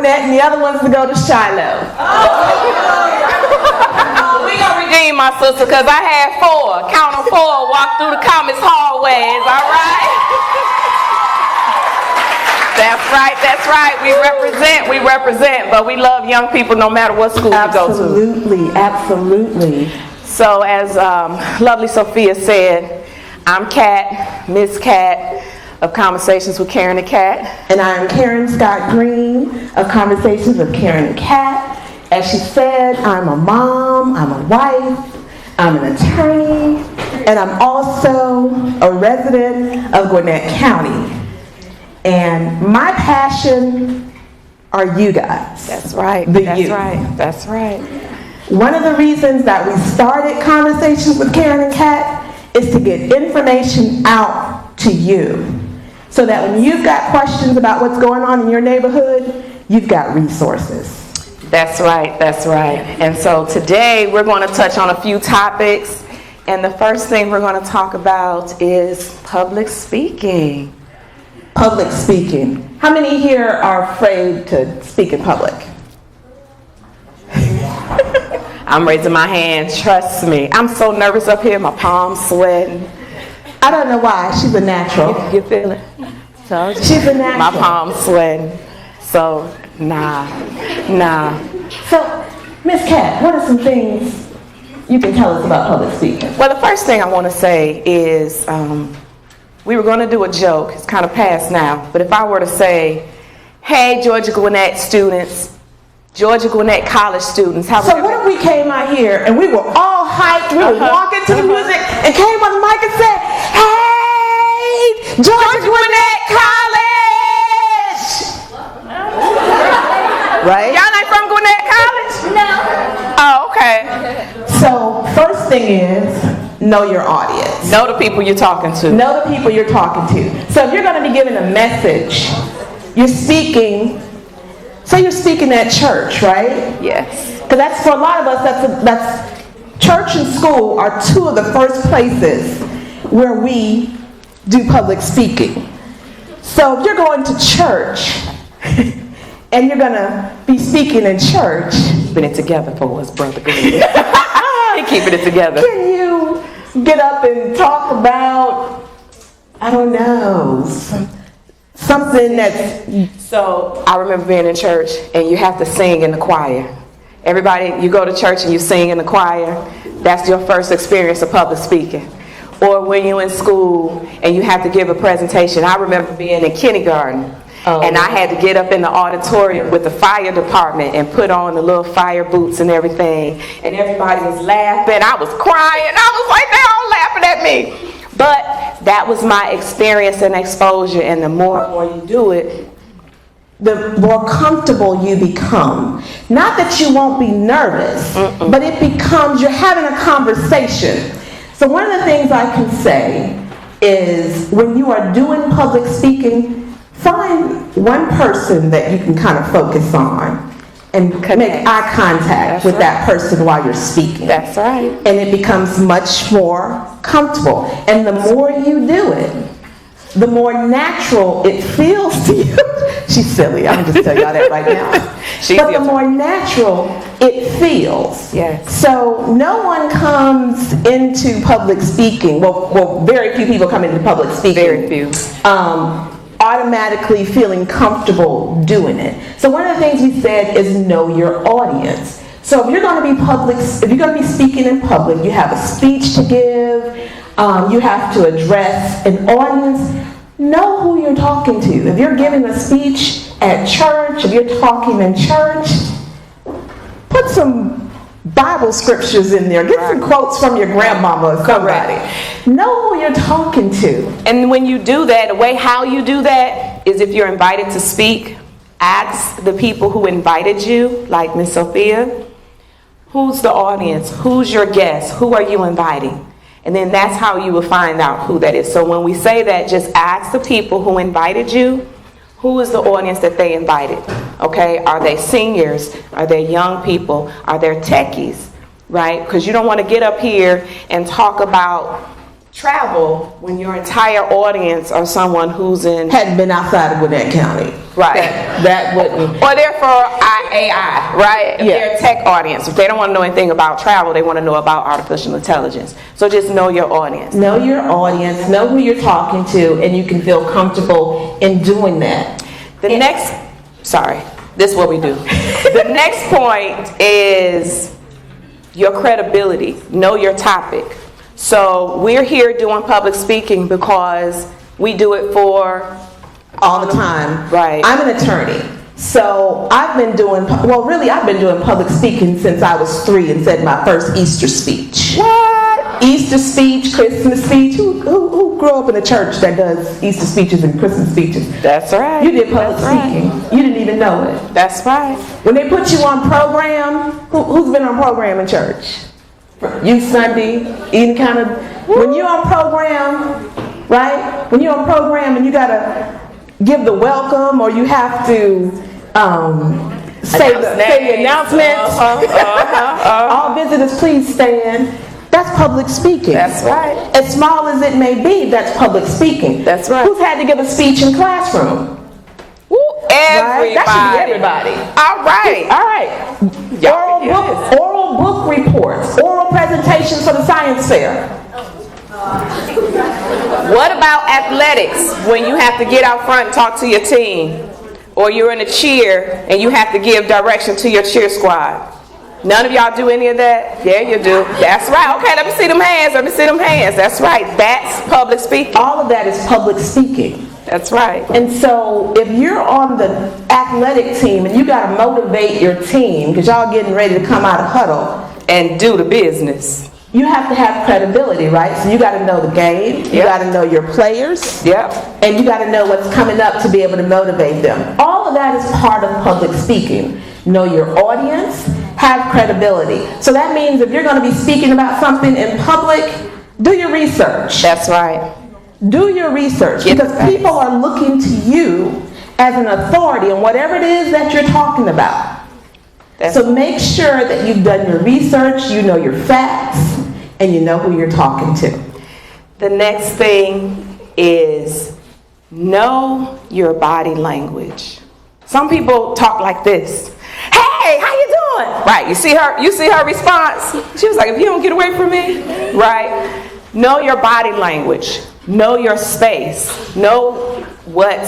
Gwinnett, and the other one's to go to Shiloh. We're going to redeem my sister because I had 4. Count them 4. Walk through the Comets hallways, all right? That's right. We represent, but we love young people no matter what school you go to. Absolutely. So as lovely Sophia said, I'm Kat, Miss Kat of Conversations with Karen and Kat. And I'm Karen Scott Green of Conversations with Karen and Kat. As she said, I'm a mom, I'm a wife, I'm an attorney, and I'm also a resident of Gwinnett County. And my passion are you guys. That's right. That's right. One of the reasons that we started Conversations with Karen and Kat is to get information out to you. So that when you've got questions about what's going on in your neighborhood, you've got resources. That's right. And so today we're going to touch on a few topics. And the first thing we're going to talk about is public speaking. Public speaking. How many here are afraid to speak in public? I'm raising my hand, trust me. I'm so nervous up here, my palms sweating. I don't know why, she's a natural. You feel it? So she's a natural. My palms sweating. So, nah. So, Miss Kat, what are some things you can tell us about public speaking? Well, the first thing I want to say is, we were going to do a joke. It's kind of past now. But if I were to say, hey, Georgia Gwinnett students, Georgia Gwinnett college students. So what if we came out here and we were all hyped, we were walking to the music and came on the mic and said, hey, Georgia Gwinnett College! Right? Y'all ain't from Gwinnett College? No. Oh, okay. So first thing is, know your audience. Know the people you're talking to. Know the people you're talking to. So if you're going to be giving a message, you're speaking, so you're speaking at church, right? Yes. Because that's, for a lot of us, that's church and school are 2 of the first places where we do public speaking. So if you're going to church and you're going to be speaking in church. Keeping it together for us, brother. Keeping it together. Can you get up and talk about, I don't know, something that's... So I remember being in church and you have to sing in the choir. Everybody, you go to church and you sing in the choir. That's your first experience of public speaking. Or when you're in school and you have to give a presentation. I remember being in kindergarten. And I had to get up in the auditorium with the fire department and put on the little fire boots and everything. And everybody was laughing. I was crying. I was like, they're all laughing at me. But that was my experience and exposure. And the more and more you do it, the more comfortable you become. Not that you won't be nervous, but it becomes, you're having a conversation. So one of the things I can say is when you are doing public speaking, find one person that you can kind of focus on and make eye contact with that person while you're speaking. That's right. And it becomes much more comfortable. And the more you do it, the more natural it feels to you. She's silly, I'm just telling y'all that right now. But the more natural it feels. Yes. So no one comes into public speaking, well, very few people come into public speaking. Very few. Automatically feeling comfortable doing it. So one of the things we said is know your audience. So if you're going to be speaking in public, you have a speech to give, you have to address an audience, know who you're talking to. If you're giving a speech at church, if you're talking in church, put some Bible scriptures in there. Get some quotes from your grandmama or somebody. Know who you're talking to. And when you do that, the way how you do that is if you're invited to speak, ask the people who invited you, like Miss Sophia, who's the audience? Who's your guest? Who are you inviting? And then that's how you will find out who that is. So when we say that, just ask the people who invited you, who is the audience that they invited? Okay, are they seniors? Are they young people? Are they techies? Right? Because you don't want to get up here and talk about travel when your entire audience or someone who's in Hadn't been outside of Gwinnett County. right, That wouldn't. or they're for AI, right? If they're a tech audience, if they don't want to know anything about travel, they want to know about artificial intelligence. So just know your audience. Know your audience, know who you're talking to, and you can feel comfortable in doing that. This is what we do. The next point is your credibility. Know your topic. So we're here doing public speaking because we do it for All the time. Right. I'm an attorney. So I've been doing public speaking since I was 3 and said my first Easter speech. what? Easter speech, Christmas speech. Who grew up in a church that does Easter speeches and Christmas speeches? That's right. You did public That's speaking. right. You didn't even know it. That's right. When they put you on program, who's been on program in church? Youth Sunday, any kind of, when you're on program, right? When you're on program and you gotta give the welcome, or you have to say the announcements. All visitors, please stand. That's public speaking. That's right. As small as it may be, that's public speaking. That's right. Who's had to give a speech in classroom? Everybody. Right? That should be everybody. All right. All right. Y'all Oral book reports, oral presentations for the science fair. What about athletics when you have to get out front and talk to your team? Or you're in a cheer and you have to give direction to your cheer squad? None of y'all do any of that? Yeah, you do. That's right. Okay, let me see them hands. Let me see them hands. That's right. That's public speaking. All of that is public speaking. That's right. And so if you're on the athletic team and you got to motivate your team because y'all getting ready to come out of huddle And do the business. you have to have credibility, right? So you got to know the game, you got to know your players, Yep. and you got to know what's coming up to be able to motivate them. All of that is part of public speaking. Know your audience, have credibility. So that means if you're going to be speaking about something in public, do your research. That's right. Do your research, Get because the facts. people are looking to you as an authority on whatever it is that you're talking about. So make sure that you've done your research, you know your facts, and you know who you're talking to. The next thing is know your body language. Some people talk like this. Hey, how you doing? Right, you see her response? She was like, if you don't get away from me, right? Know your body language. Know your space. Know what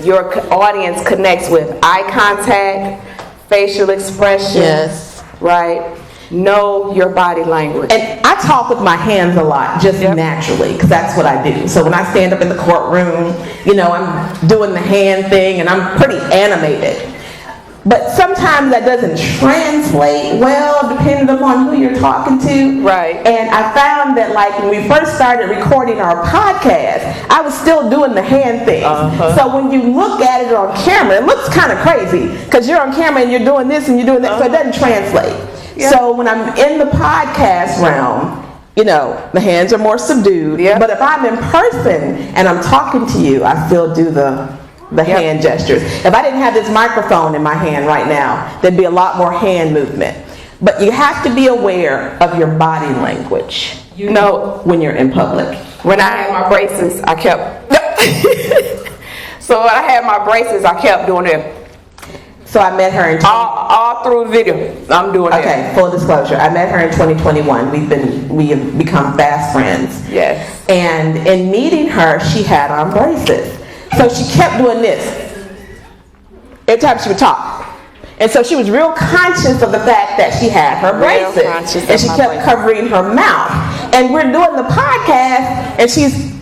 your audience connects with. Eye contact, facial expression. Yes. Right? Know your body language. And I talk with my hands a lot, just naturally, because that's what I do. So when I stand up in the courtroom, I'm doing the hand thing, and I'm pretty animated. But sometimes that doesn't translate well, depending upon who you're talking to. Right. And I found that, like, when we first started recording our podcast, I was still doing the hand thing. So when you look at it on camera, it looks kind of crazy, because you're on camera and you're doing this and you're doing that, so it doesn't translate. So when I'm in the podcast realm, the hands are more subdued. But if I'm in person and I'm talking to you, I still do the hand gestures. If I didn't have this microphone in my hand right now, there'd be a lot more hand movement. But you have to be aware of your body language, when you're in public. When I had my braces, I kept... So when I had my braces, I kept doing it. So I met her in... All through the video, I'm doing it. Okay, full disclosure. I met her in 2021. We have become fast friends. Yes. And in meeting her, she had on braces. So she kept doing this every time she would talk. And so she was real conscious of the fact that she had her braces. And she kept covering her mouth. And we're doing the podcast, and she's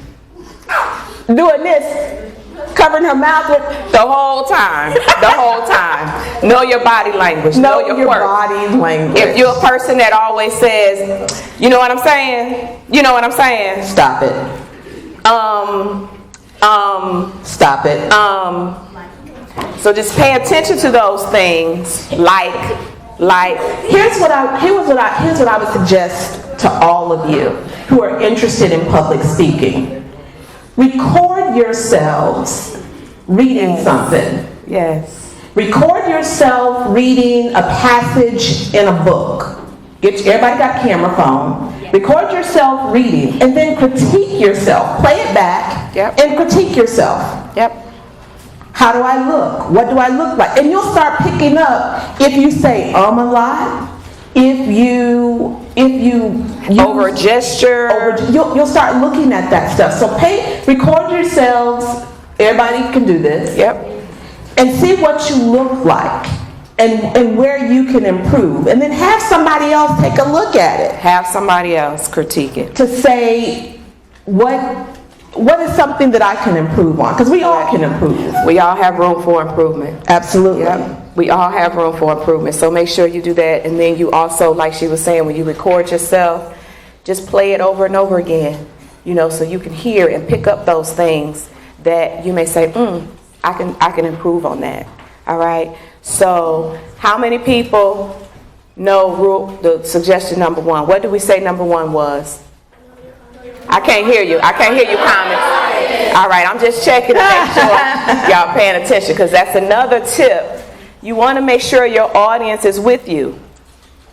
doing this, covering her mouth with the whole time. The whole time. Know your body language. Know your body language. If you're a person that always says, you know what I'm saying? You know what I'm saying? Stop it. Stop it. So just pay attention to those things. Like. Here's what I would suggest to all of you who are interested in public speaking. Record yourselves reading something. Yes. Record yourself reading a passage in a book. Everybody got a camera phone. Record yourself reading, and then critique yourself. Play it back, and critique yourself. How do I look? What do I look like? And you'll start picking up if you say a lot, if you over gesture. You'll start looking at that stuff. So record yourselves. Everybody can do this. And see what you look like and where you can improve. And then have somebody else take a look at it. Have somebody else critique it. To say, what is something that I can improve on? Because we all can improve. We all have room for improvement. Absolutely. We all have room for improvement. So make sure you do that. And then you also, like she was saying, when you record yourself, just play it over and over again, so you can hear and pick up those things that you may say, I can improve on that. All right. So how many people know the suggestion number 1? What did we say number 1 was? I can't hear you. I can't hear you comments. All right, I'm just checking to make sure y'all paying attention, because that's another tip. You want to make sure your audience is with you,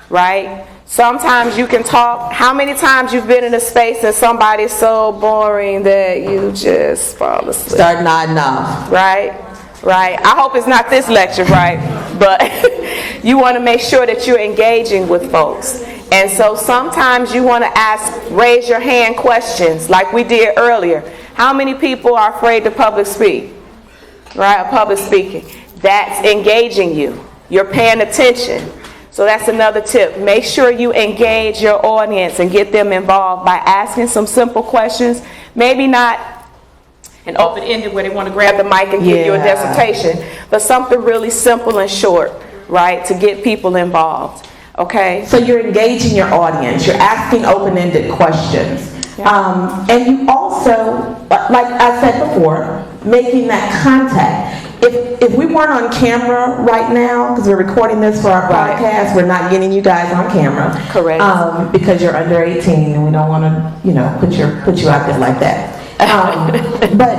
right? Sometimes you can talk. How many times you've been in a space and somebody's so boring that you just fall asleep? Start nodding off. Right. I hope it's not this lecture, right? But you want to make sure that you're engaging with folks. And so sometimes you want to raise your hand questions like we did earlier. How many people are afraid to public speak? Right, public speaking. That's engaging you. You're paying attention. So that's another tip. Make sure you engage your audience and get them involved by asking some simple questions. Maybe not an open-ended where they want to grab the mic and give you a dissertation, but something really simple and short, right, to get people involved. Okay? So you're engaging your audience. You're asking open-ended questions. And you also, like I said before, making that contact. If we weren't on camera right now, because we're recording this for our podcast, we're not getting you guys on camera. Correct. Because you're under 18 and we don't want to, put you out there like that. But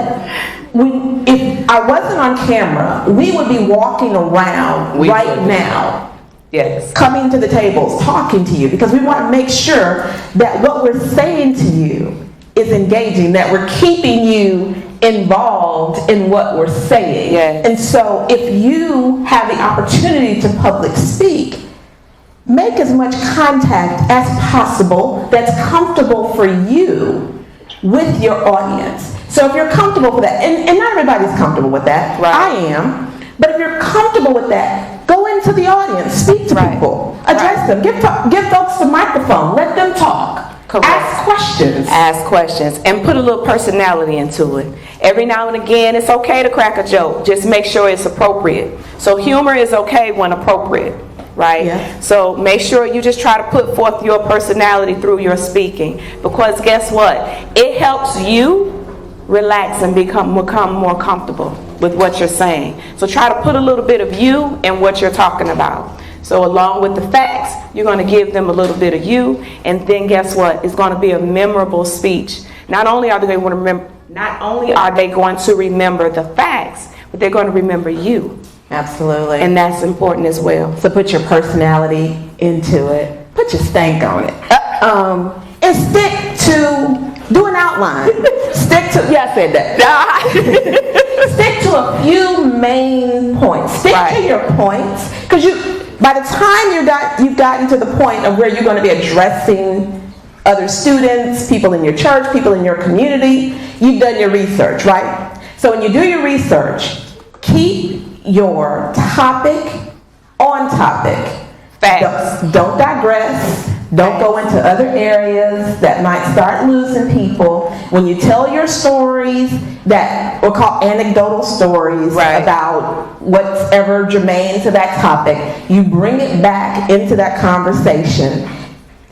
if I wasn't on camera, we would be walking around now. Yes. Coming to the tables, talking to you, because we want to make sure that what we're saying to you is engaging, that we're keeping you involved in what we're saying. Yes. And so if you have the opportunity to public speak, make as much contact as possible that's comfortable for you with your audience. So if you're comfortable with that, and not everybody's comfortable with that, I am, but if you're comfortable with that, go into the audience, speak to people, address them, give folks the microphone, let them talk. Correct. Ask questions, and put a little personality into it. Every now and again, it's okay to crack a joke. Just make sure it's appropriate. So humor is okay when appropriate, right? Yeah. So make sure you just try to put forth your personality through your speaking, because guess what? It helps you relax and become more comfortable with what you're saying. So try to put a little bit of you in what you're talking about. So along with the facts, you're going to give them a little bit of you, and then guess what? It's going to be a memorable speech. Not only are they going to remember the facts, but they're going to remember you. Absolutely. And that's important as well. So put your personality into it. Put your stank on it. And stick to, do an outline. I said that. Stick to a few main points. Stick to your points. Because by the time you've gotten to the point of where you're going to be addressing other students, people in your church, people in your community, you've done your research, right? So when you do your research, keep your topic on topic. Facts. Don't digress. Don't go into other areas that might start losing people. When you tell your stories that we'll call anecdotal stories about whatever germane to that topic, you bring it back into that conversation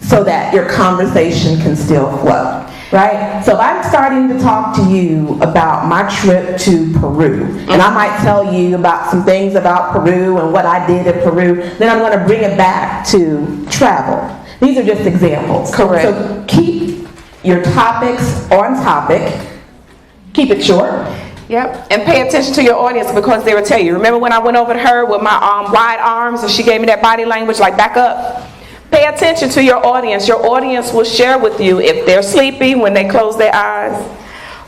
so that your conversation can still flow. Right? So if I'm starting to talk to you about my trip to Peru, and I might tell you about some things about Peru and what I did in Peru, then I'm going to bring it back to travel. These are just examples. Correct. So keep your topics on topic. Keep it short. Yep. And pay attention to your audience, because they will tell you. Remember when I went over to her with my wide arms and she gave me that body language like back up? Pay attention to your audience. Your audience will share with you if they're sleepy when they close their eyes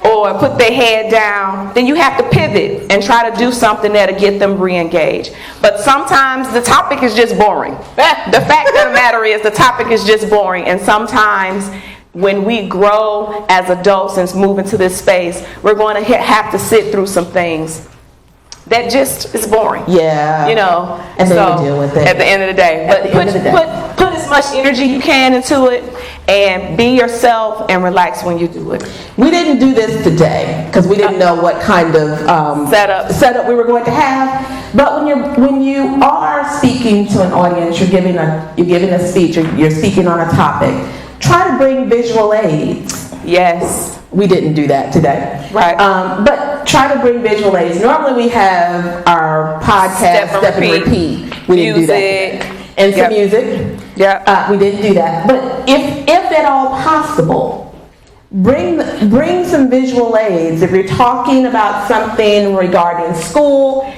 or put their head down. Then you have to pivot and try to do something that'll get them re-engaged. But sometimes the topic is just boring. The fact of the matter is the topic is just boring. And sometimes when we grow as adults and move into this space, we're going to have to sit through some things that just is boring. Yeah. You know. And then you deal with it. At the end of the day. But put as much energy you can into it and be yourself and relax when you do it. We didn't do this today because we didn't know what kind of setup we were going to have. But when you are speaking to an audience, you're giving a speech, or you're speaking on a topic, try to bring visual aids. Yes. We didn't do that today. Right. But try to bring visual aids. Normally we have our podcast, Step and Repeat. We didn't do that today. And some music. Yeah. We didn't do that. But if at all possible, bring some visual aids. If you're talking about something regarding school,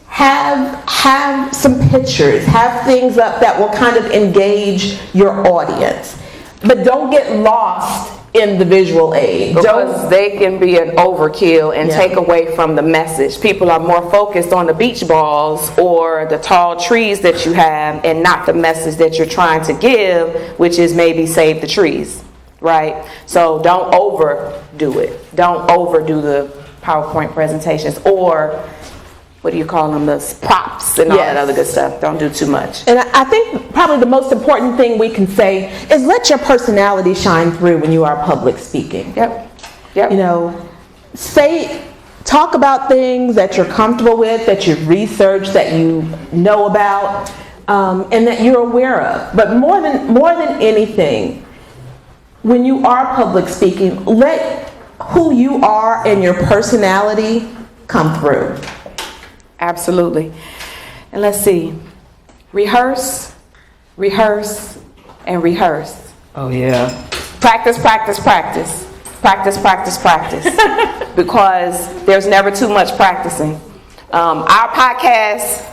have some pictures, have things up that will kind of engage your audience. But don't get lost in the visual aid. Because they can be an overkill and take away from the message. People are more focused on the beach balls or the tall trees that you have and not the message that you're trying to give, which is maybe save the trees, right? So don't overdo it. Don't overdo the PowerPoint presentations or what do you call them, the props and all that other good stuff. Don't do too much. And I think probably the most important thing we can say is let your personality shine through when you are public speaking. Yep. You know, talk about things that you're comfortable with, that you've researched, that you know about, and that you're aware of. But more than anything, when you are public speaking, let who you are and your personality come through. Absolutely. And let's see. Rehearse, and rehearse. Oh, yeah. Practice. Because there's never too much practicing. Our podcast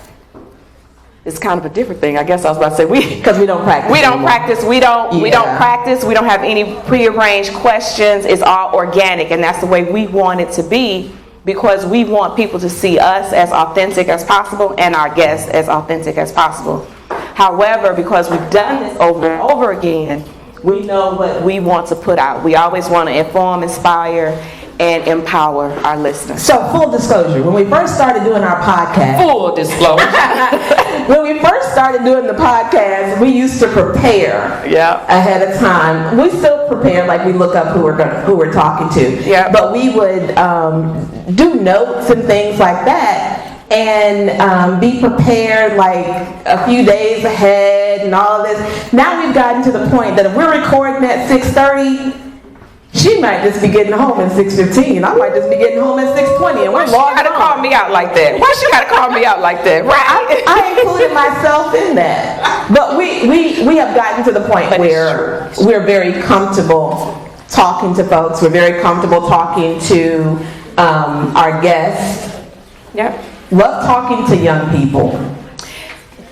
is kind of a different thing. I guess I was about to say because we don't practice. We don't practice. We don't practice. We don't have any prearranged questions. It's all organic, and that's the way we want it to be. Because we want people to see us as authentic as possible and our guests as authentic as possible. However, because we've done this over and over again, we know what we want to put out. We always want to inform, inspire, and empower our listeners. So, full disclosure, when we first started doing our podcast... Full disclosure. When we first started doing the podcast, we used to prepare ahead of time. We still prepare, like we look up who we're talking to. Yeah. But we would do notes and things like that, and be prepared like a few days ahead and all of this. Now we've gotten to the point that if we're recording at 6:30, she might just be getting home at 6:15. I might just be getting home at 6:20, and we're logged on. Why she gotta call me out like that? Why she gotta call me out like that? Right? I included myself in that. But we have gotten to the point where we're very comfortable talking to folks. We're very comfortable talking to our guests. Yep. Love talking to young people.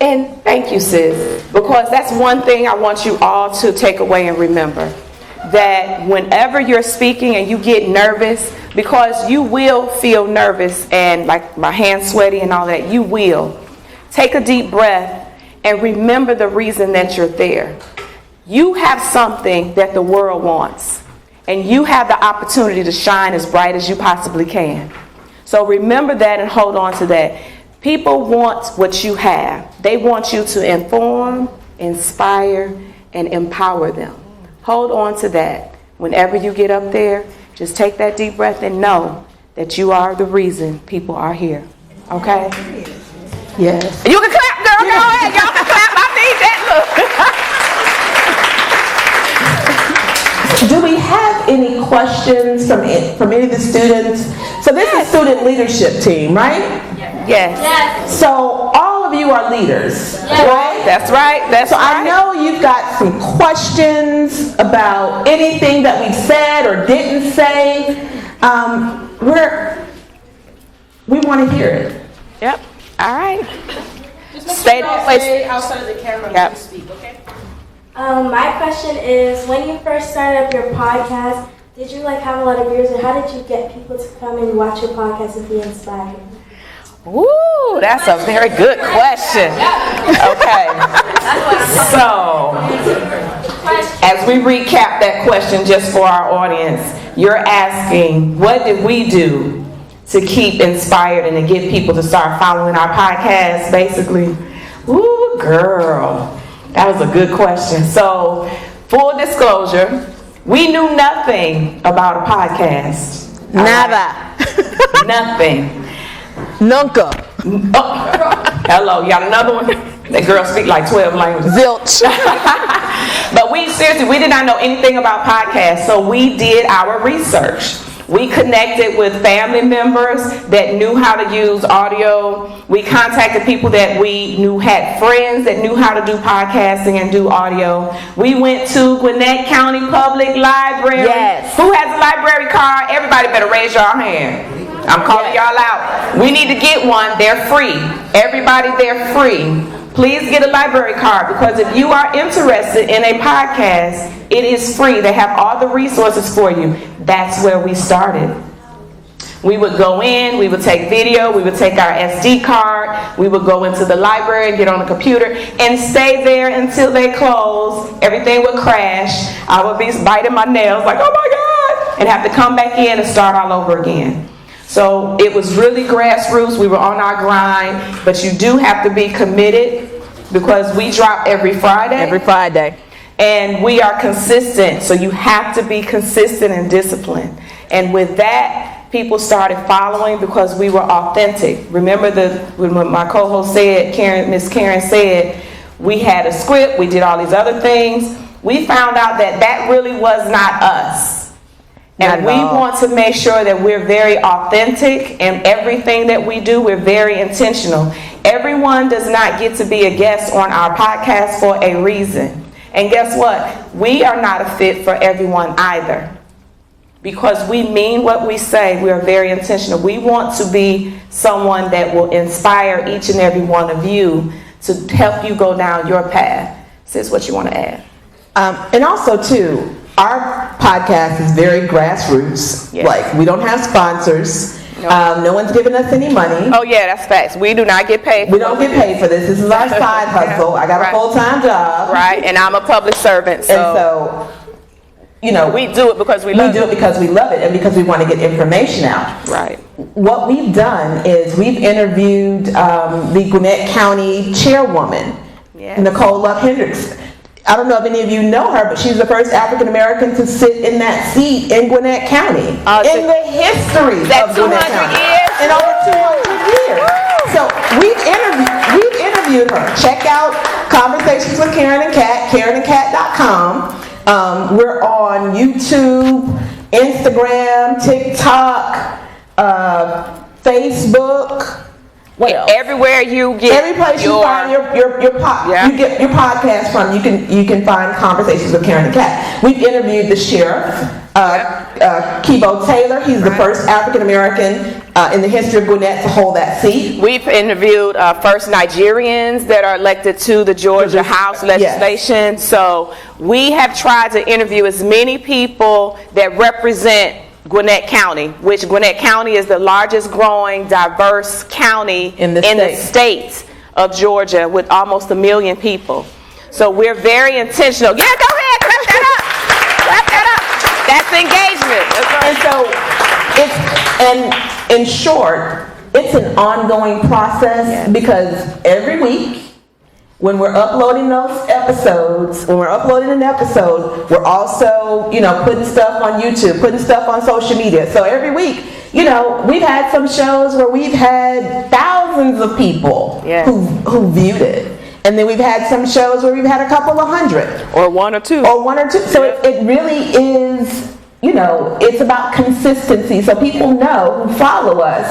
And thank you, sis, because that's one thing I want you all to take away and remember. That whenever you're speaking and you get nervous, because you will feel nervous and like my hands sweaty and all that, you will. Take a deep breath and remember the reason that you're there. You have something that the world wants, and you have the opportunity to shine as bright as you possibly can. So remember that and hold on to that. People want what you have. They want you to inform, inspire, and empower them. Hold on to that. Whenever you get up there, just take that deep breath and know that you are the reason people are here. Okay? Yes. You can clap, girl. Go ahead. Y'all can clap. I need that look. Do we have any questions from any of the students? So this is student leadership team, right? Yes. So all of you are leaders, right? That's right. So I know you've got some questions about anything that we said or didn't say. We want to hear it. Yep. All right. Just stay outside of the camera when you speak, okay? My question is, when you first started up your podcast, did you have a lot of viewers, and how did you get people to come and watch your podcast and be inspired? Ooh, that's a very good question. Okay. So, as we recap that question just for our audience, you're asking, what did we do to keep inspired and to get people to start following our podcast, basically? Ooh, girl. That was a good question. So, full disclosure, we knew nothing about a podcast. Nada. Nothing. Nunca. Oh, hello, you got another one? That girl speak like 12 languages. Zilch. But we did not know anything about podcasts, so we did our research. We connected with family members that knew how to use audio. We contacted people that we knew had friends that knew how to do podcasting and do audio. We went to Gwinnett County Public Library. Yes. Who has a library card? Everybody better raise your hand. I'm calling y'all out. We need to get one. They're free. Everybody, they're free. Please get a library card, because if you are interested in a podcast, it is free. They have all the resources for you. That's where we started. We would go in, we would take video, we would take our SD card, we would go into the library and get on the computer and stay there until they close. Everything would crash. I would be biting my nails like, oh my God, and have to come back in and start all over again. So it was really grassroots. We were on our grind, but you do have to be committed, because we drop every Friday. Every Friday. And we are consistent, so you have to be consistent and disciplined. And with that, people started following because we were authentic. Remember when my co-host said, Miss Karen said, we had a script, we did all these other things. We found out that really was not us. And we want to make sure that we're very authentic in everything that we do. We're very intentional. Everyone does not get to be a guest on our podcast for a reason. And guess what? We are not a fit for everyone either. Because we mean what we say, we are very intentional. We want to be someone that will inspire each and every one of you to help you go down your path. Sis, what you want to add? And also, too, our podcast is very grassroots. Yes. Like, we don't have sponsors. No. No one's giving us any money. Oh, yeah, that's facts. We do not get paid. We don't get paid for this. This is our side hustle. I got Right. a full-time job. Right, and I'm a public servant. And so, we do it because we love it. We do it because we love it and because we want to get information out. Right. What we've done is we've interviewed the Gwinnett County chairwoman, Yes. Nicole Love Hendricks. I don't know if any of you know her, but she's the first African American to sit in that seat in Gwinnett County in the history That of Gwinnett 200 County. years? In over 200 years. So we've interviewed her. Check out Conversations with Karen and Kat, KarenandKat.com. We're on YouTube, Instagram, TikTok, Facebook. What else? Everywhere you get Every place you find you get your podcast from, you can find Conversations with Karen and Kat. We've interviewed the sheriff, Kibo Taylor. He's the first African American in the history of Gwinnett to hold that seat. We've interviewed first Nigerians that are elected to the Georgia House legislation. Yes. So we have tried to interview as many people that represent Gwinnett County, which Gwinnett County is the largest growing diverse county in the state of Georgia, with almost 1 million people. So we're very intentional. Yeah, go ahead, clap that up. Clap that up. That's engagement. And so in short, it's an ongoing process, because every week when we're uploading those episodes, when we're uploading an episode, we're also, putting stuff on YouTube, putting stuff on social media. So every week, we've had some shows where we've had thousands of people who viewed it. And then we've had some shows where we've had a couple of hundred. Or one or two. So it really is, it's about consistency. So people know who follow us.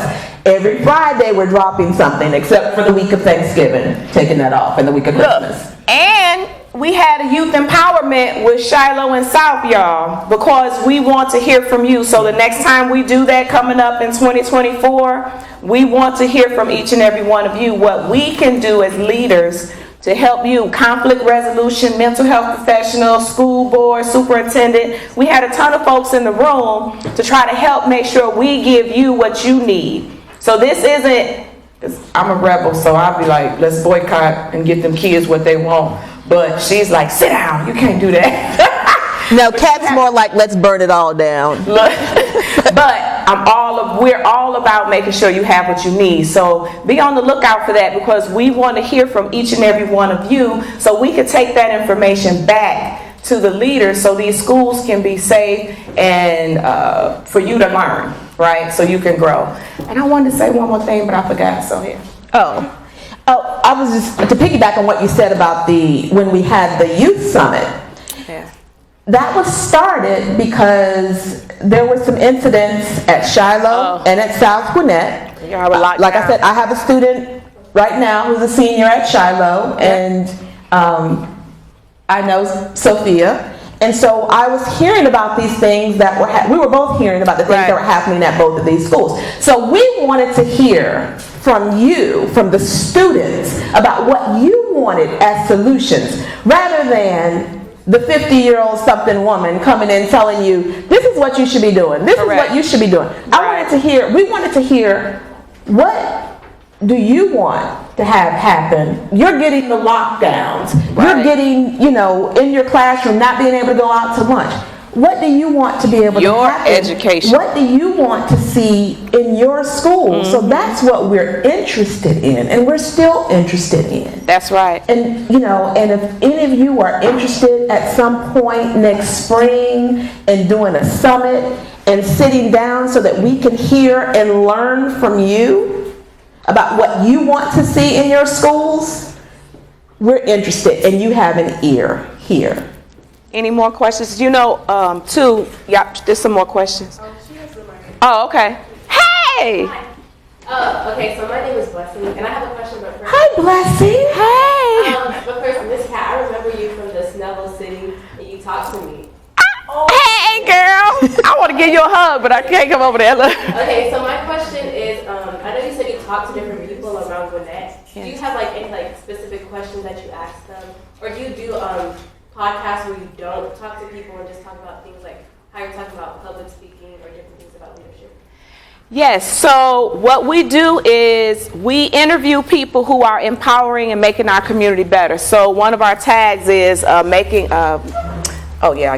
Every Friday we're dropping something, except for the week of Thanksgiving, taking that off, and the week of Christmas. And we had a youth empowerment with Shiloh and South, y'all, because we want to hear from you. So the next time we do that coming up in 2024, we want to hear from each and every one of you what we can do as leaders to help you, conflict resolution, mental health professional, school board, superintendent. We had a ton of folks in the room to try to help make sure we give you what you need. So this isn't, 'cause I'm a rebel, so I'll be like, let's boycott and get them kids what they want. But she's like, sit down, you can't do that. No, Kat's more like, let's burn it all down. But we're all about making sure you have what you need. So be on the lookout for that, because we want to hear from each and every one of you so we can take that information back to the leaders so these schools can be safe and for you to learn, right? So you can grow. And I wanted to say one more thing, but I forgot, so here. Oh, I was just, to piggyback on what you said about when we had the youth summit. Yeah. That was started because there were some incidents at Shiloh and at South Gwinnett. Like I said, I have a student right now who's a senior at Shiloh, and I know Sophia. And so I was hearing about these things that we were both hearing about the things that were happening at both of these schools. So we wanted to hear from you, from the students, about what you wanted as solutions, rather than the 50-year-old something woman coming in telling you, this is what you should be doing, this is what you should be doing. We wanted to hear, what do you want to have happen? You're getting the lockdowns. You're getting, in your classroom, not being able to go out to lunch. What do you want to be able to happen? Your education. What do you want to see in your school? So that's what we're interested in, and we're still interested in. That's right. And, and if any of you are interested at some point next spring in doing a summit and sitting down so that we can hear and learn from you about what you want to see in your schools, we're interested, and you have an ear here. Any more questions? There's some more questions. She has the mic. Oh, okay. Hey! Okay, so my name is Blessing, and I have a question about first. Hi, Blessing. Hey! But first, Miss Cat, I remember you from the Snellville City, and you talked to me. Hey, girl! I want to give you a hug, but I can't come over there. Look. Okay, so my question is, I know you said you talk to different people around Gwinnett. Yes. Do you have any specific questions that you ask them, or do you do podcasts where you don't talk to people and just talk about things like how you're talking about public speaking or different things about leadership? Yes, so what we do is we interview people who are empowering and making our community better. So one of our tags is I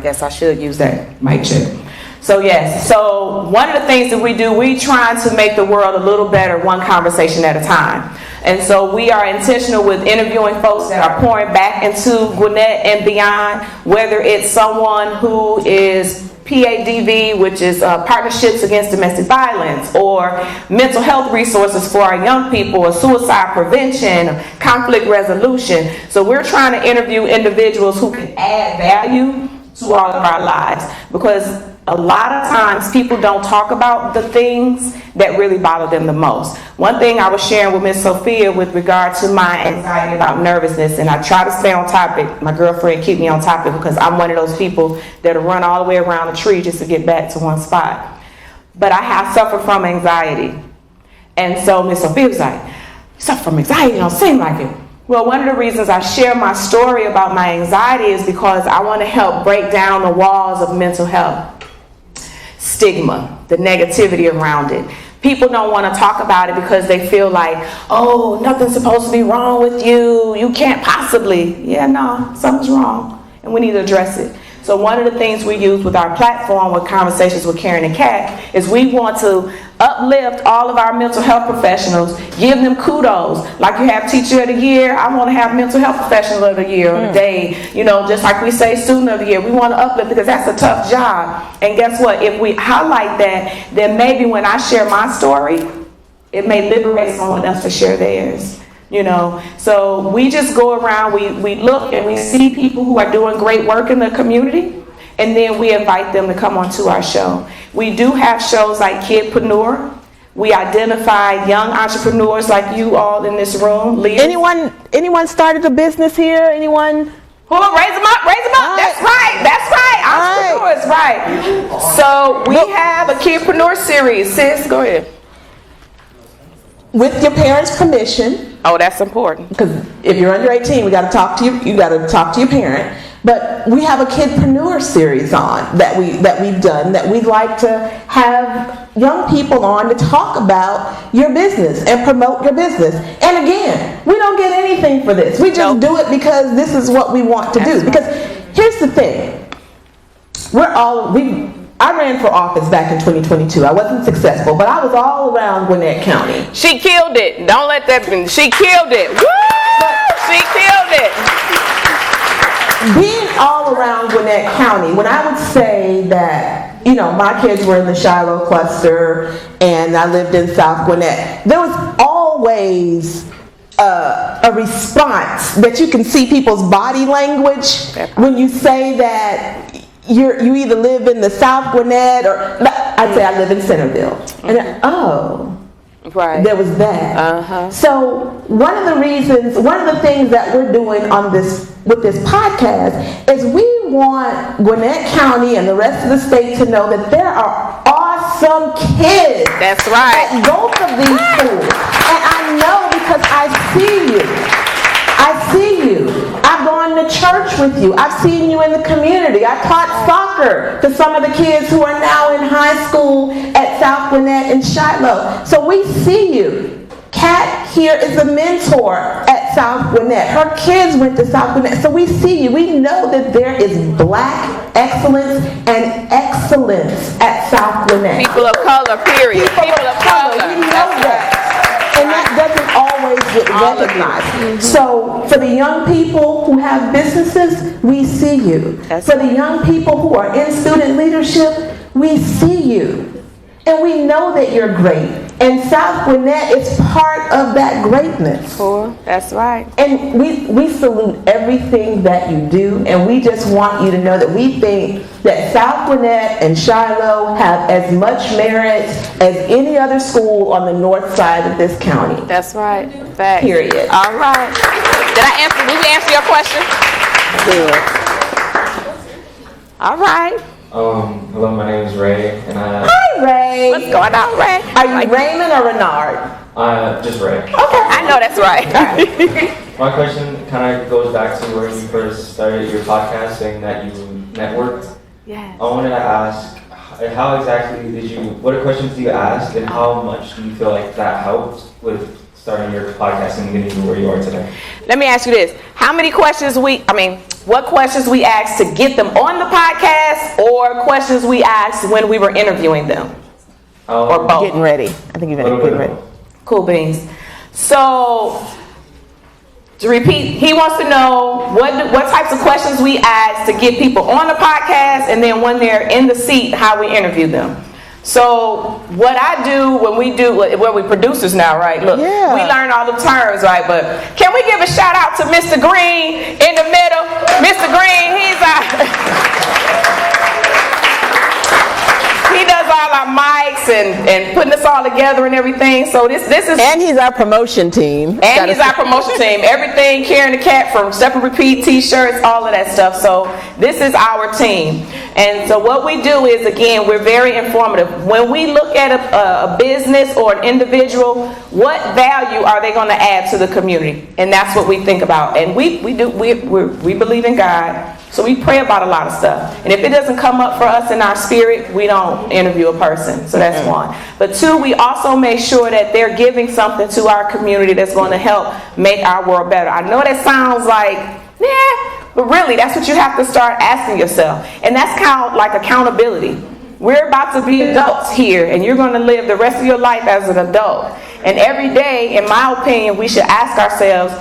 guess I should use that mic check. So yes, so one of the things that we do, we try to make the world a little better, one conversation at a time. And so we are intentional with interviewing folks that are pouring back into Gwinnett and beyond, whether it's someone who is PADV, which is Partnerships Against Domestic Violence, or mental health resources for our young people, or suicide prevention, or conflict resolution. So we're trying to interview individuals who can add value to all of our lives, because a lot of times people don't talk about the things that really bother them the most. One thing I was sharing with Miss Sophia with regard to my anxiety about nervousness, and I try to stay on topic. My girlfriend keep me on topic because I'm one of those people that'll run all the way around a tree just to get back to one spot. But I have suffered from anxiety. And so Miss Sophia was like, you suffer from anxiety? It don't seem like it. Well, one of the reasons I share my story about my anxiety is because I want to help break down the walls of mental health. Stigma, the negativity around it. People don't want to talk about it because they feel like, oh, nothing's supposed to be wrong with you. You can't possibly. Yeah, no, something's wrong, and we need to address it. So one of the things we use with our platform with Conversations with Karen and Kat is we want to uplift all of our mental health professionals, give them kudos. Like you have Teacher of the Year, I want to have Mental Health Professional of the Year or the day, just like we say Student of the Year. We want to uplift because that's a tough job. And guess what? If we highlight that, then maybe when I share my story, it may liberate someone else to share theirs. So we just go around, we look and we see people who are doing great work in the community, and then we invite them to come onto our show. We do have shows like Kidpreneur. We identify young entrepreneurs like you all in this room. Leaders. Anyone started a business here? Anyone? Oh, raise them up. That's right. Entrepreneurs, right. So we have a Kidpreneur series. Sis, go ahead. With your parents' permission, Oh, that's important. Because if you're under 18, we got to talk to you. You got to talk to your parent. But we have a kidpreneur series on that we've done that we'd like to have young people on to talk about your business and promote your business. And again, we don't get anything for this. We just do it because this is what we want to do. Because here's the thing. I ran for office back in 2022. I wasn't successful, but I was all around Gwinnett County. She killed it. Don't let that be. She killed it. Woo! She killed it. Being all around Gwinnett County, when I would say that, my kids were in the Shiloh cluster and I lived in South Gwinnett, there was always a response that you can see people's body language when you say that you either live in the South Gwinnett or I'd say I live in Centerville. And right. There was that. So one of the things that we're doing with this podcast is we want Gwinnett County and the rest of the state to know that there are awesome kids. That's right. At both of these schools. And I know because I see you. I've gone to church with you. I've seen you in the community. I taught soccer to some of the kids who are now in high school at South Gwinnett and Shiloh. So we see you. Kat here is a mentor at South Gwinnett. Her kids went to South Gwinnett. So we see you. We know that there is black excellence and excellence at South Gwinnett. People of color, period. People of color. We know that. And that doesn't always get recognized. So for the young people who have businesses, we see you. For the young people who are in student leadership, we see you. And we know that you're great. And South Gwinnett is part of that greatness. That's right. And we salute everything that you do. And we just want you to know that we think that South Gwinnett and Shiloh have as much merit as any other school on the north side of this county. That's right. Fact. Period. All right. Did we answer your question? Good. All right. Hello, my name is Ray, and Hi, Ray. What's going on, Ray? Are you Raymond or Renard? Just Ray. Okay. I know that's right. My question kind of goes back to where you first started your podcast, saying that you networked. Yes. I wanted to ask, how exactly what questions do you ask, and how much do you feel like that helped with starting your podcast and getting to where you are today? Let me ask you this. What questions we asked to get them on the podcast, or questions we asked when we were interviewing them? Or both? Getting ready. I think you're getting ready. Cool beans. So, to repeat, he wants to know what types of questions we ask to get people on the podcast, and then when they're in the seat, how we interview them. So what I do when we producers now, right? Look, we learn all the terms, right? But can we give a shout out to Mr. Green in the middle? Mr. Green, he does all our mics and putting us all together and everything. So this is, and he's our promotion team. Everything, carrying the cat from Step and Repeat t-shirts, all of that stuff. So this is our team. And so what we do is, again, we're very informative. When we look at a business or an individual, what value are they going to add to the community? And that's what we think about. And we believe in God. So we pray about a lot of stuff. And if it doesn't come up for us in our spirit, we don't interview a person. So that's one. But two, we also make sure that they're giving something to our community that's going to help make our world better. I know that sounds like, but really, that's what you have to start asking yourself. And that's kind of like accountability. We're about to be adults here, and you're going to live the rest of your life as an adult. And every day, in my opinion, we should ask ourselves,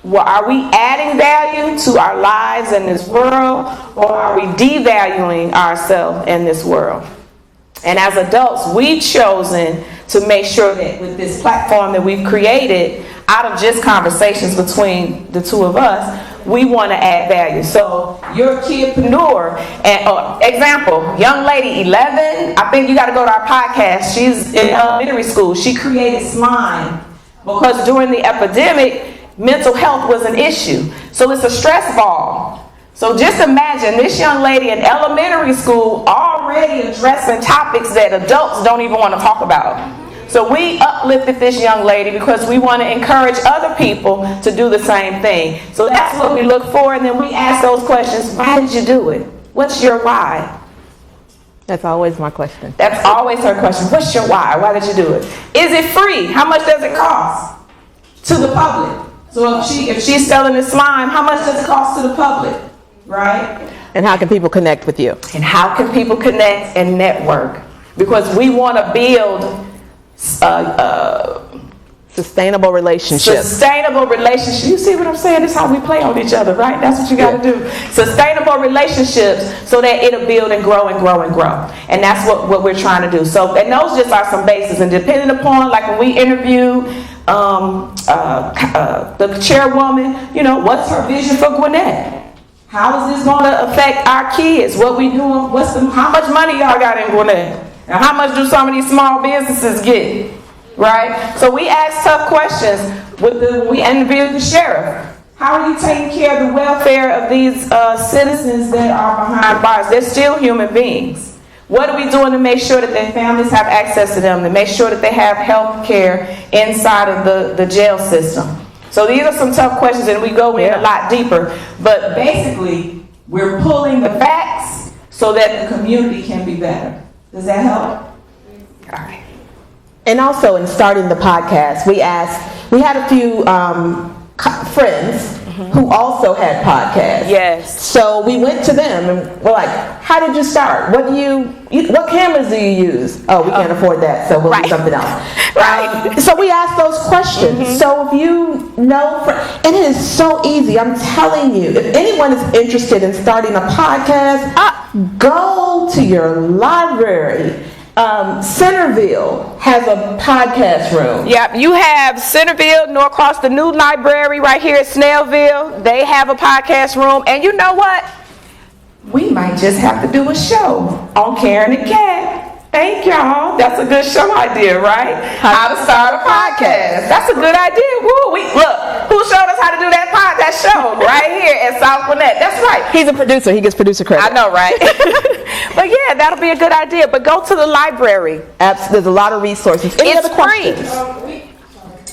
well, are we adding value to our lives in this world, or are we devaluing ourselves in this world? And as adults, we've chosen to make sure that with this platform that we've created, out of just conversations between the two of us, we want to add value. So you're a kidpreneur. And example, young lady, 11. I think you got to go to our podcast. She's in elementary school. She created slime because during the epidemic, mental health was an issue. So it's a stress ball. So just imagine this young lady in elementary school already addressing topics that adults don't even want to talk about. So we uplifted this young lady because we want to encourage other people to do the same thing. So that's what we look for, and then we ask those questions. Why did you do it? What's your why? That's always my question. That's always her question. What's your why? Why did you do it? Is it free? How much does it cost to the public? So if she's selling this slime, how much does it cost to the public? Right? And how can people connect with you? And how can people connect and network? Because we want to build Sustainable relationships. sustainable relationships. You see what I'm saying? This is how we play on each other, right? That's what you got to do. Sustainable relationships so that it'll build and grow and grow and grow. And that's what we're trying to do. So, and those just are some bases. And depending upon, like when we interview the chairwoman, you know, what's her vision for Gwinnett? How is this going to affect our kids? What we doing? How much money y'all got in Gwinnett? And how much do some of these small businesses get? Right? So we ask tough questions. When we interview the sheriff, how are you taking care of the welfare of these citizens that are behind bars? They're still human beings. What are we doing to make sure that their families have access to them, to make sure that they have health care inside of the jail system? So these are some tough questions, and we go in a lot deeper. But basically, we're pulling the facts so that the community can be better. Does that help? All right. And also in starting the podcast, we had a few friends who also had podcasts. Yes. So we went to them and we're like, how did you start? What cameras do you use? Oh, we can't afford that, so we'll do something else. Right. So we asked those questions. So if you know, and it is so easy, I'm telling you, if anyone is interested in starting a podcast, go to your library. Centerville has a podcast room. Yep, you have Centerville, Norcross, the new library right here at Snellville. They have a podcast room. And you know what? We might just have to do a show on Karen and Kat. Thank y'all. That's a good show idea, right? How to start a podcast. That's a good idea. Woo, look, who showed us how to do that podcast show? Right here at South Gwinnett. That's right. He's a producer. He gets producer credit. I know, right? But yeah, that'll be a good idea. But go to the library. There's a lot of resources. Any It's other free. questions?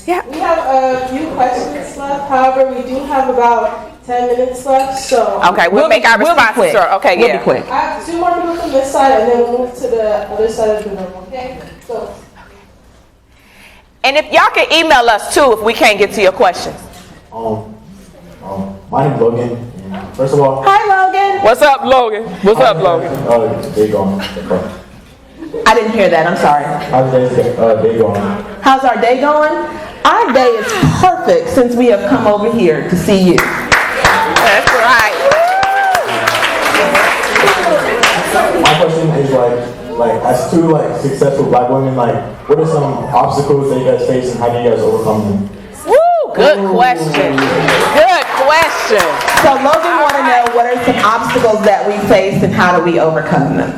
We have a few questions left. However, we do have about 10 minutes left. So Okay, we'll make our responses short. Okay, We'll yeah. be quick. I have two more people from this side, and then we'll move to the other side of the room. Okay? So And if y'all can email us too if we can't get to your questions. My name's Logan. And first of all, Hi, Logan. What's up, Logan? What's up, Logan? Day going. I didn't hear that. I'm sorry. How's day going? How's our day going? Our day is perfect since we have come over here to see you. That's right. My question is like as two successful black women, what are some obstacles that you guys face and how do you guys overcome them? Woo, good question. Good question. So Logan want to know what are some obstacles that we face and how do we overcome them?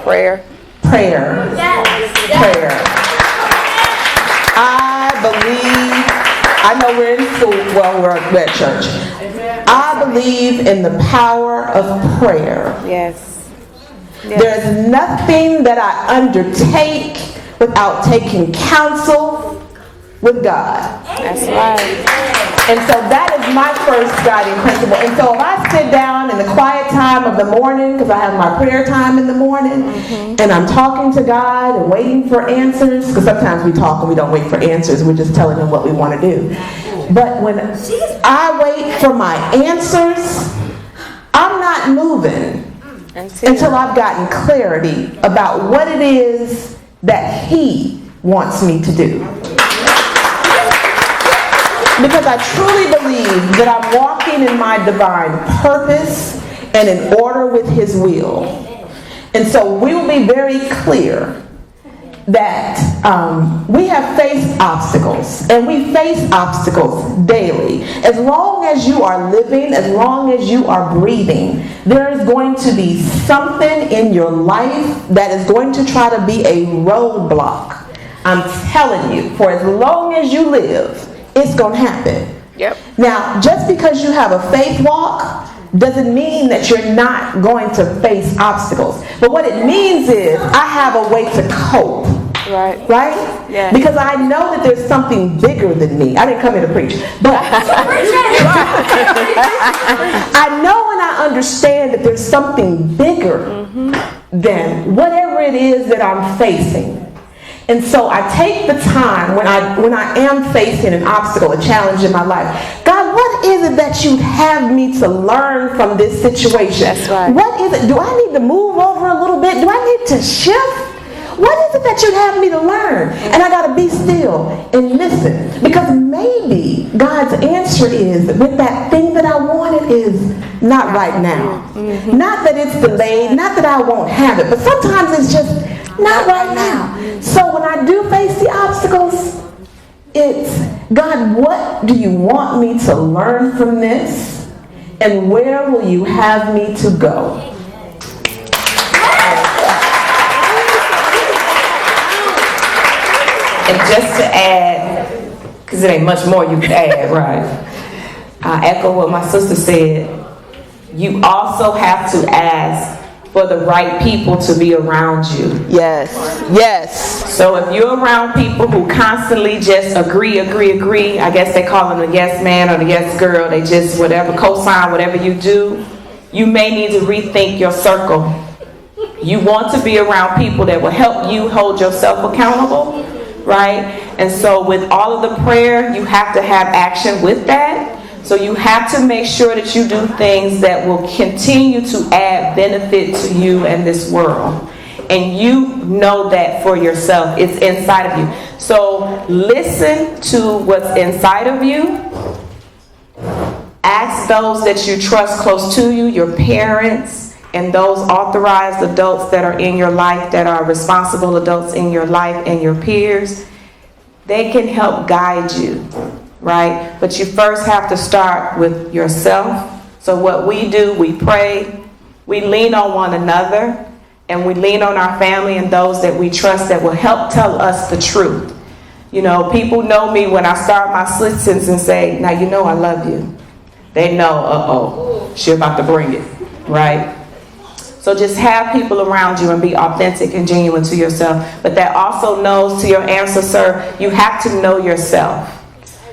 Prayer. Prayer. Prayer. I know we're in school, we're at church. I believe in the power of prayer. Yes. There's nothing that I undertake without taking counsel with God. That's right. And so that is my first guiding principle. And so if I sit down in the quiet time of the morning, because I have my prayer time in the morning, and I'm talking to God and waiting for answers, because sometimes we talk and we don't wait for answers, we're just telling Him what we want to do. But when I wait for my answers, I'm not moving until I've gotten clarity about what it is that He wants me to do. Because I truly believe that I'm walking in my divine purpose and in order with His will. And so we will be very clear that we have faced obstacles, and we face obstacles daily. As long as you are living, as long as you are breathing, there is going to be something in your life that is going to try to be a roadblock. I'm telling you, for as long as you live, it's going to happen. Yep. Now, just because you have a faith walk doesn't mean that you're not going to face obstacles. But what it means is I have a way to cope Right. Right? Yeah. Because I know that there's something bigger than me. I didn't come here to preach. But I know and I understand that there's something bigger than whatever it is that I'm facing. And so I take the time when I am facing an obstacle, a challenge in my life. God, what is it that you'd have me to learn from this situation? That's right. What is it? Do I need to move over a little bit? Do I need to shift? What is it that you'd have me to learn? And I got to be still and listen. Because maybe God's answer is with that thing that I wanted is not right now. Not that it's delayed, not that I won't have it, but sometimes it's just not right now. So when I do face the obstacles, it's, God, what do you want me to learn from this? And where will you have me to go? And just to add, because it ain't much more you can add, right? I echo what my sister said. You also have to ask for the right people to be around you. Yes. Yes. So if you're around people who constantly just agree, I guess they call them the yes man or the yes girl, they just whatever, co-sign whatever you do, you may need to rethink your circle. You want to be around people that will help you hold yourself accountable, right? And so with all of the prayer, you have to have action with that. So you have to make sure that you do things that will continue to add benefit to you and this world. And you know that for yourself. It's inside of you. So listen to what's inside of you. Ask those that you trust close to you, your parents, and those authorized adults that are in your life, that are responsible adults in your life, and your peers. They can help guide you. Right? But you first have to start with yourself. So what we do, we pray, we lean on one another, and we lean on our family and those that we trust that will help tell us the truth. You know, people know me when I start my sentence and say, now you know I love you. They know, she about to bring it, right? So just have people around you and be authentic and genuine to yourself. But that also knows, to your answer, sir, you have to know yourself.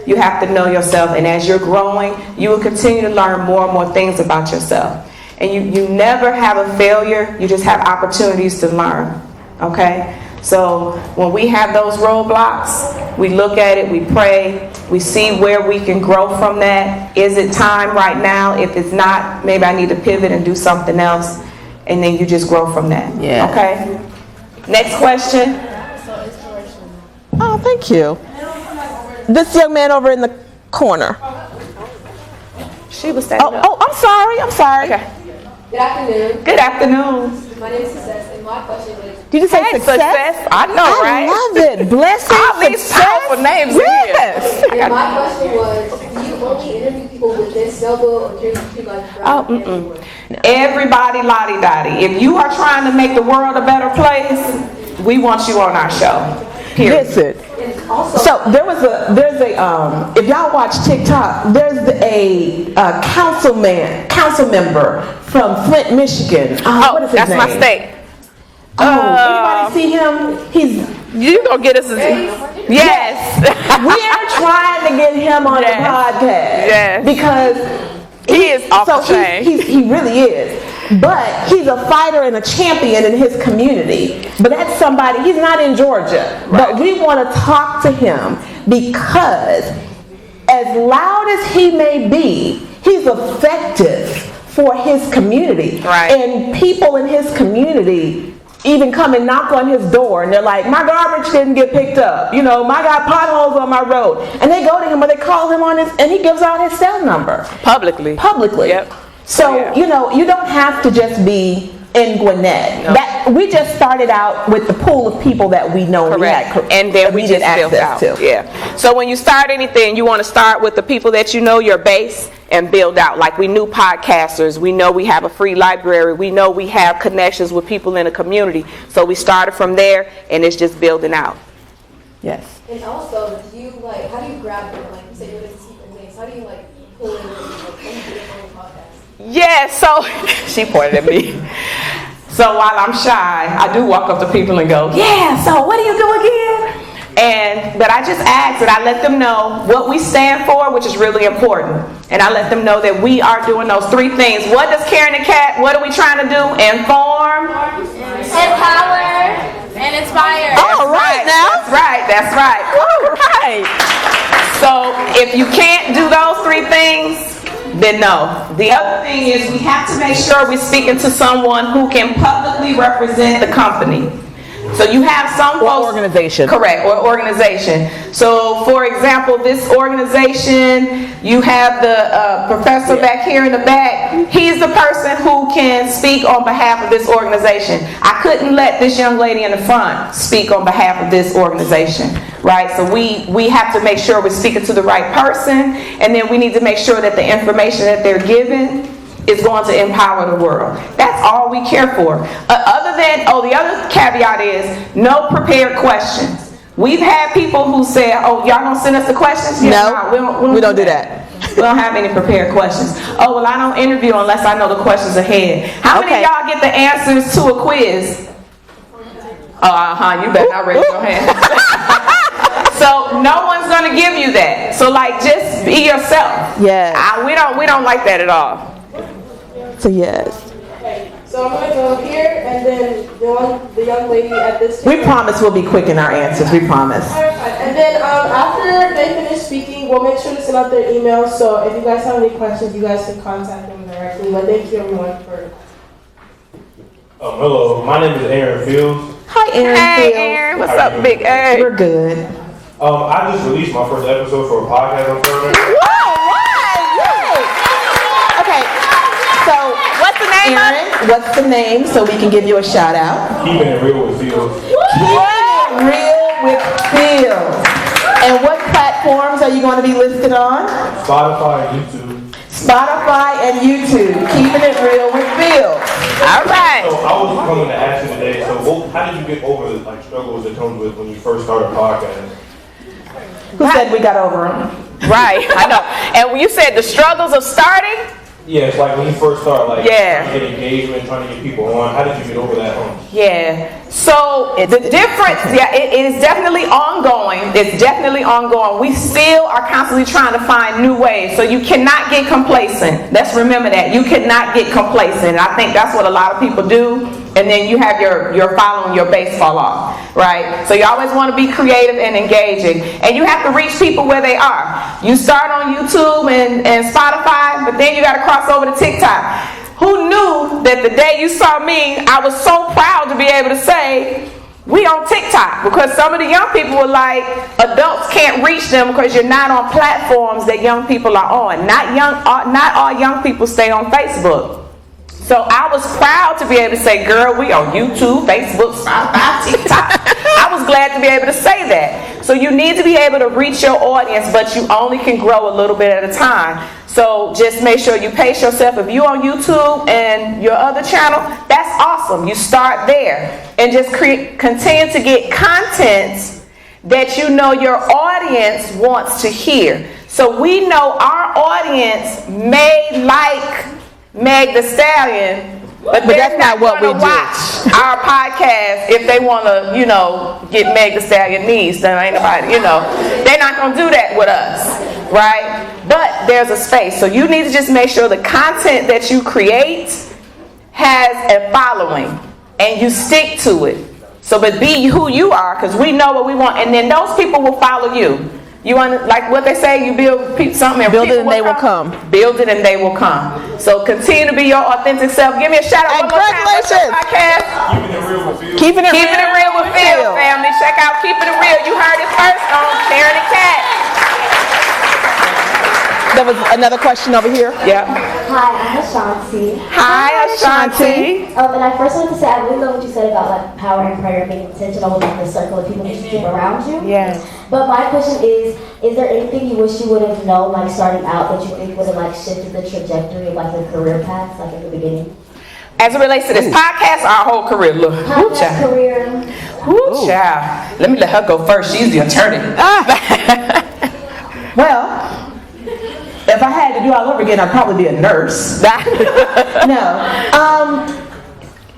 You have to know yourself, and as you're growing, you will continue to learn more and more things about yourself. And you never have a failure, you just have opportunities to learn, okay? So when we have those roadblocks, we look at it, we pray, we see where we can grow from that. Is it time right now? If it's not, maybe I need to pivot and do something else, and then you just grow from that, okay? Next question. Oh, thank you. This young man over in the corner. She was standing up. Oh, I'm sorry. Okay. Good afternoon. Good afternoon. My name is Success, and my question is, Did you say Hey, success? I know, right? I love it. Blessing, All these success. powerful names Yes. and my question was, do you only interview people within Selma, or do you like Everybody lottie-dottie. If you are trying to make the world a better place, we want you on our show. Period. Listen. And also, So there's a if y'all watch TikTok, there's a council member from Flint, Michigan. What is his that's name? my state. Anybody see him? You gonna get us? Yes. We're trying to get him on the podcast. Yes. Because He is off the chain. He really is. But he's a fighter and a champion in his community. But that's somebody, he's not in Georgia. Right. But we want to talk to him because as loud as he may be, he's effective for his community. Right. And people in his community even come and knock on his door and they're like, my garbage didn't get picked up. You know, I got potholes on my road. And they go to him or they call him on his, and he gives out his cell number. Publicly. Yep. So, you know, you don't have to just be in Gwinnett. No. We just started out with the pool of people that we know. Correct. And then we just built out. Yeah. So when you start anything, you want to start with the people that you know, your base, and build out. Like we knew podcasters. We know we have a free library. We know we have connections with people in the community. So we started from there, and it's just building out. Yes. and also, do you how do you grab them? Like you said, you're the secret things. How do you pull in your podcast? Yeah, so she pointed at me. So while I'm shy, I do walk up to people and go, yeah, so what do you do again? But I just ask that I let them know what we stand for, which is really important. And I let them know that we are doing those three things. What does Karen and Kat, what are we trying to do? Inform, Empower, and inspire. All right now. That's right. All right. So if you can't do those three things, then no. The other thing is we have to make sure we're speaking to someone who can publicly represent the company. So you have some folks, organization. Correct, or organization. So for example, this organization, you have the professor back here in the back. He's the person who can speak on behalf of this organization. I couldn't let this young lady in the front speak on behalf of this organization, right? So we have to make sure we're speaking to the right person, and then we need to make sure that the information that they're given is going to empower the world. That's all we care for. The other caveat is no prepared questions. We've had people who say, oh, y'all gonna send us the questions? No, we don't do that. We don't have any prepared questions. Oh, well, I don't interview unless I know the questions ahead. How many of y'all get the answers to a quiz? Oh, you better not raise your hand. So no one's gonna give you that. So just be yourself. Yes. We don't like that at all. So yes. Okay, so I'm gonna go here, and then the young lady at this We table. promise we'll be quick in our answers. We promise. Alright, fine. And then after they finish speaking, we'll make sure to send out their emails. So if you guys have any questions, you guys can contact them directly. But thank you everyone for. Hello, my name is Aaron Fields. Hi, Aaron. Hey, Fields. Aaron, what's up, Big A? We're good. I just released my first episode for a podcast I'm starting. Okay. So What's the name of it? Aaron, what's the name so we can give you a shout out? Keeping it real with Fields. Keeping It Real with Fields. And what platforms are you going to be listed on? Spotify and YouTube. Spotify and YouTube. Keeping It Real with Fields. All right. So I was coming to ask you today, how did you get over the struggles that comes with when you first started podcasting? Who said we got over them? Right, I know. And when you said the struggles of starting, Yeah, it's like when you first start, trying to Yeah. get engagement, trying to get people on. How did you get over that hump? yeah. So the difference, it is definitely ongoing. It's definitely ongoing. We still are constantly trying to find new ways. So you cannot get complacent. Let's remember that. You cannot get complacent. And I think that's what a lot of people do. And then you have your following your base fall off, right? So you always want to be creative and engaging. And you have to reach people where they are. You start on YouTube and Spotify, but then you got to cross over to TikTok. Who knew that the day you saw me, I was so proud to be able to say, we on TikTok, because some of the young people were like, adults can't reach them because you're not on platforms that young people are on. Not all young people stay on Facebook. So I was proud to be able to say, girl, we on YouTube, Facebook, Spotify, TikTok. I was glad to be able to say that. So you need to be able to reach your audience, but you only can grow a little bit at a time. So just make sure you pace yourself. If you're on YouTube and your other channel, that's awesome. You start there and just continue to get content that you know your audience wants to hear. So we know our audience may like Meg the Stallion, but that's not what we do. Watch our podcast if they want to, get Meg the Stallion knees. Then ain't nobody, they're not gonna do that with us, right? But there's a space, so you need to just make sure the content that you create has a following, and you stick to it. So, but be who you are, because we know what we want, and then those people will follow you. You want, like what they say, you build something and build it and they will come. Build it and they will come. So continue to be your authentic self. Give me a shout out. And congratulations. Keeping it real with Fields. Keeping it Real with Phil, family. Check out Keeping It Real. You heard it first on Karen and Kat. There was another question over here. Yeah. Hi, I'm Ashanti. Hi, Ashanti. And I first wanted to say, I really love what you said about power and prayer, being intentional with the circle of people that you keep around you. Yes. But my question is there anything you wish you would have known, starting out, that you think would have shifted the trajectory of your career path, in the beginning? As it relates to this podcast, our whole career, look. Woo, Podcast, child. career. Woo, child. Let me let her go first. She's the attorney. Well, if I had to do all over again, I'd probably be a nurse. No.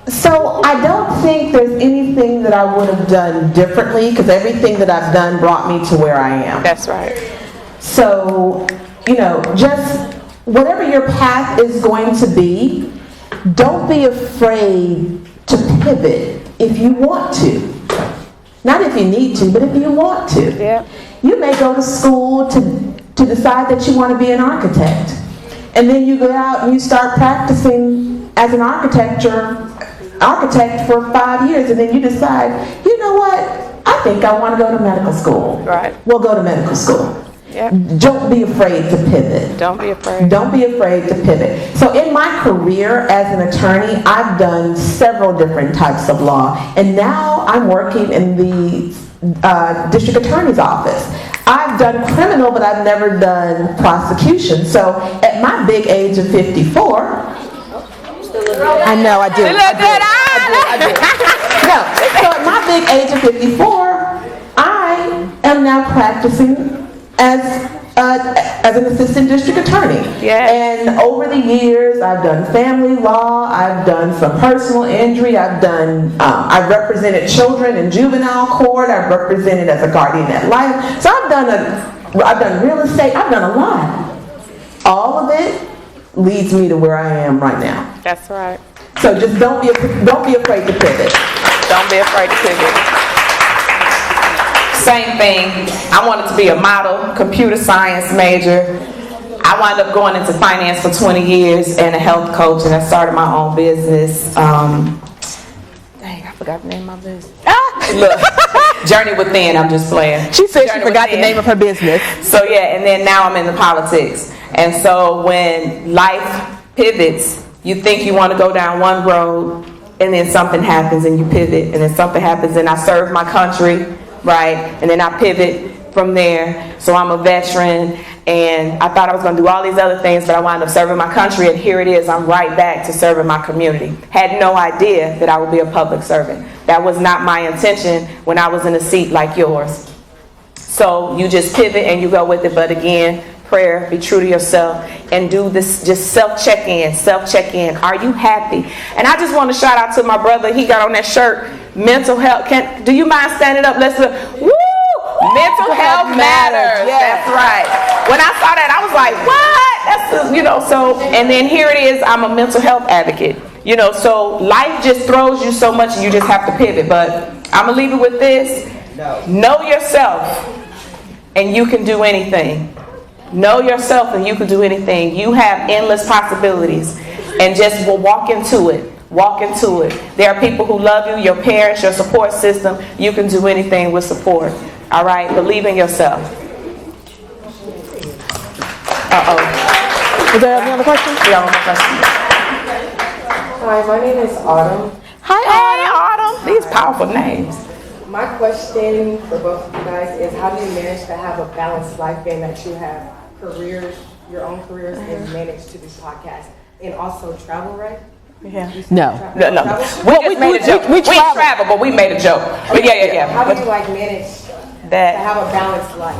So I don't think there's anything that I would have done differently, because everything that I've done brought me to where I am. That's right. So, just whatever your path is going to be, don't be afraid to pivot if you want to. Not if you need to, but if you want to. Yeah. You may go to school to decide that you want to be an architect. And then you go out and you start practicing as an architect for 5 years, and then you decide, you know what, I think I want to go to medical school. Right. Well, go to medical school. Yep. Don't be afraid to pivot. Don't be afraid. Don't be afraid to pivot. So in my career as an attorney, I've done several different types of law, and now I'm working in the district attorney's office. I've done criminal, but I've never done prosecution. So at my big age of 54, I know I do. I do. No, so at my big age of 54, I am now practicing as an assistant district attorney. Yes. And over the years, I've done family law, I've done some personal injury, I've represented children in juvenile court, I've represented as a guardian ad litem. So I've done real estate, I've done a lot. All of it leads me to where I am right now. That's right. So just don't be afraid to pivot. Don't be afraid to pivot. Same thing. I wanted to be a model, computer science major. I wound up going into finance for 20 years and a health coach, and I started my own business. Dang, I forgot the name of my business. Look, Journey Within, I'm just playing. She said Journey she forgot Within. the name of her business. So yeah, and then now I'm in the politics. And so when life pivots, you think you want to go down one road, and then something happens and you pivot, and then something happens and I serve my country, right? And then I pivot from there. So I'm a veteran, and I thought I was going to do all these other things, but I wound up serving my country, and here it is, I'm right back to serving my community. Had no idea that I would be a public servant. That was not my intention when I was in a seat like yours. So you just pivot and you go with it, but again, prayer, be true to yourself, and do this, just self-check-in. Are you happy? And I just want to shout out to my brother. He got on that shirt, mental health. Do you mind standing up? Let's look. Woo! Mental health matters. Yes. That's right. When I saw that, I was like, what? So, and then here it is, I'm a mental health advocate. So life just throws you so much, and you just have to pivot. But I'm going to leave it with this. Know yourself, and you can do anything. Know yourself and you can do anything. You have endless possibilities, and just walk into it. Walk into it. There are people who love you, your parents, your support system. You can do anything with support. All right? Believe in yourself. Is there another question? Yeah, one more question. Hi, my name is Autumn. Hey, Autumn. These powerful names. My question for both of you guys is, how do you manage to have a balanced life, being that you have careers, your own careers, and manage to do podcasts and also travel, right? Yeah. No. We made a joke. We travel, but we made a joke. But yeah. How do you manage to have a balanced life?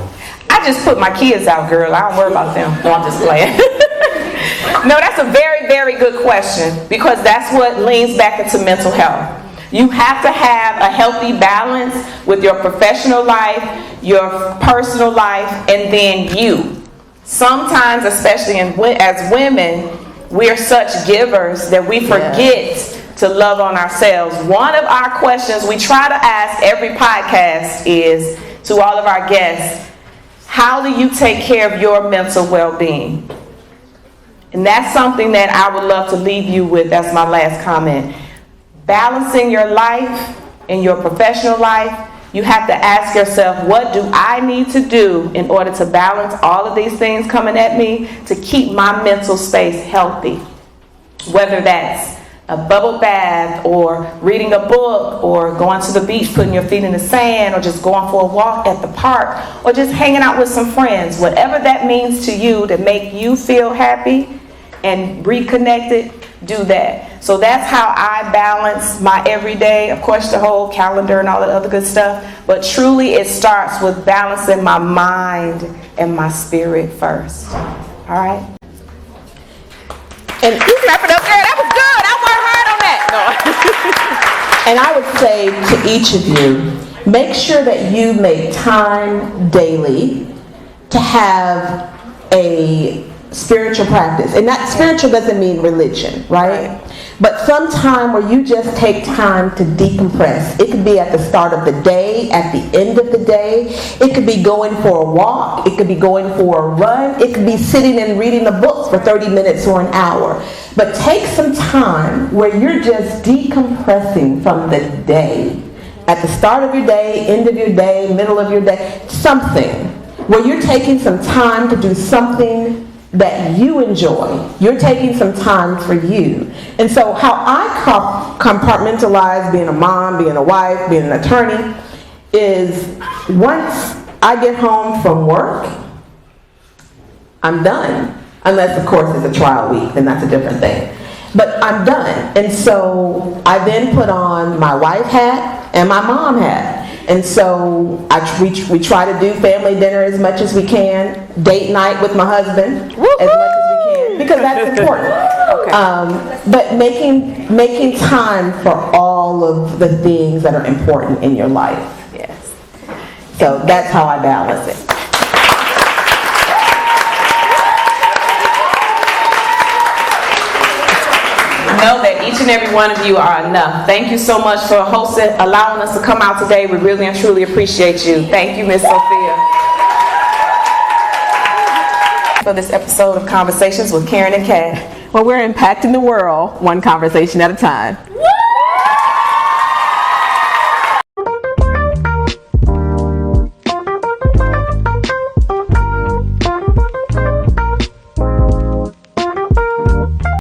I just put my kids out, girl. I don't worry about them. No, I'm just playing. No, that's a very, very good question, because that's what leans back into mental health. You have to have a healthy balance with your professional life, your personal life, and then you. Sometimes, especially as women, we're such givers that we forget to love on ourselves. One of our questions we try to ask every podcast is, to all of our guests, how do you take care of your mental well-being? And that's something that I would love to leave you with. That's my last comment. Balancing your life and your professional life, you have to ask yourself, what do I need to do in order to balance all of these things coming at me to keep my mental space healthy? Whether that's a bubble bath, or reading a book, or going to the beach, putting your feet in the sand, or just going for a walk at the park, or just hanging out with some friends. Whatever that means to you to make you feel happy and reconnected, do that. So that's how I balance my everyday. Of course, the whole calendar and all that other good stuff. But truly, it starts with balancing my mind and my spirit first. All right? And you wrap it up there. That was good. I worked hard on that. No. And I would say to each of you, make sure that you make time daily to have a spiritual practice. And that spiritual doesn't mean religion, right? But some time where you just take time to decompress. It could be at the start of the day, at the end of the day. It could be going for a walk. It could be going for a run. It could be sitting and reading a book for 30 minutes or an hour. But take some time where you're just decompressing from the day. At the start of your day, end of your day, middle of your day, something where you're taking some time to do something that you enjoy. You're taking some time for you. And so how I compartmentalize being a mom, being a wife, being an attorney is once I get home from work, I'm done. Unless, of course, it's a trial week, then that's a different thing. But I'm done. And so I then put on my wife hat and my mom hat. And so we try to do family dinner as much as we can, date night with my husband as much as we can, because that's important. But making time for all of the things that are important in your life. Yes. So that's how I balance it. Know that each and every one of you are enough. Thank you so much for allowing us to come out today. We really and truly appreciate you. Thank you, Miss Sophia. For this episode of Conversations with Karen and Kat, where we're impacting the world one conversation at a time.